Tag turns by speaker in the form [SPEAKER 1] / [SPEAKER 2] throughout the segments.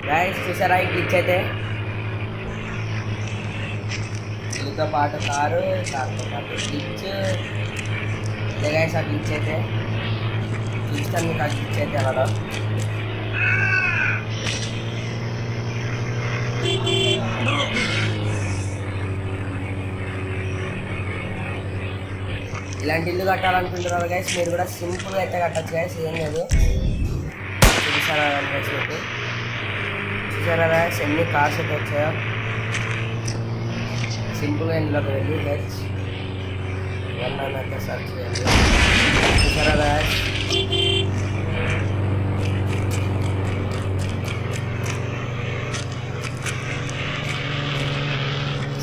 [SPEAKER 1] Guys చూసారా ఈ glitch అయితే, ఇల్లుతో పాటు కారుతో పాటు గ్లిచ్. ఇదే గైస్ ఆ గ్లిచ్ అయితే, చూస్తాను మీకు ఆ గ్లిచ్ అయితే ఎలాడో. ఇలాంటి ఇల్లు కట్టాలనుకుంటున్నారు గైస్, మీరు కూడా సింపుల్గా అయితే కట్టచ్చు గైస్, ఏం లేదు. చూసారా గైస్ మీకు, చూసారా గైస్ ఎన్ని కార్స్ అయితే వచ్చాయో. సింపుల్గా ఇందులోకి వెళ్ళి గైస్ ఇవన్నీ అయితే సర్చ్ చేయండి. చూసారా గైస్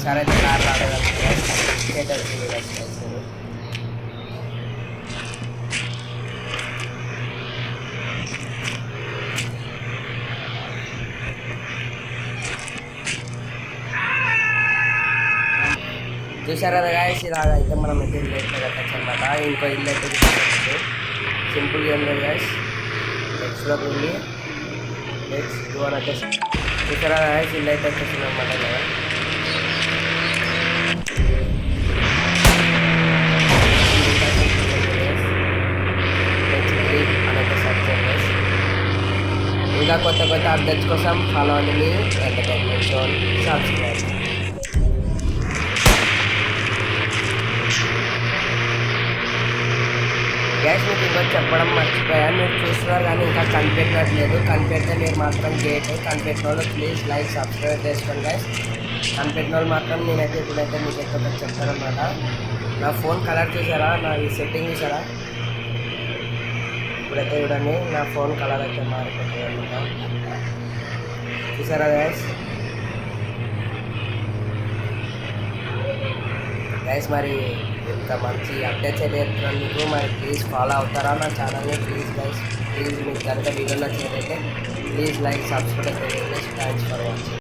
[SPEAKER 1] సరే అయితే కార్ రాలేదు వచ్చింది గైస్. చూసారా గాయస్, ఇలాగ అయితే మనం అయితే ఇల్లు అయితే కట్టచ్చు అనమాట. ఇంకో ఇల్లు అయితే కట్టచ్చు, సింపుల్గా ఏం లేదు గాయస్. నెక్స్ట్లోకి వెళ్ళి నెక్స్ట్ డోర్ అయితే చూసారా గాయస్, ఇల్లు అయితే వచ్చేసింది అనమాట. కదా ఇంకా కొత్త కొత్త అప్డేట్స్ కోసం ఫాలో అవ్వండి ఎంటర్టైన్మెంట్ జోన్, సబ్స్క్రైబ్. గ్యాస్ మీకు ఇంకా చెప్పడం మర్చిపోయాను, మీరు చూస్తున్నారు కానీ ఇంకా కనిపెట్టట్లేదు. కనిపెడితే మీరు మాత్రం గేట్ కనిపెట్టిన వాళ్ళు ప్లీజ్ లైక్ సబ్స్క్రైబ్ చేసుకోండి గ్యాస్. కనిపెట్టిన వాళ్ళు మాత్రం నేనైతే ఇప్పుడైతే మీకు ఎక్కువ చెప్తానమాట. నా ఫోన్ కలర్ చూసారా, నా ఈ సెట్టింగ్ చూసారా, ఇప్పుడైతే చూడండి నా ఫోన్ కలర్ అయితే మారిపోతుంది అనమాట. చూసారా గ్యాస్. గైస్ మరి ఇంత మంచి అప్డేట్స్ అయితే చెప్తున్నాను మీకు, మరి ప్లీజ్ ఫాలో అవుతారా నా ఛానల్ని ప్లీజ్ గైస్. ప్లీజ్ మీకు కనుక వీడియో నచ్చినట్లయితే please like subscribe. Thanks for watching.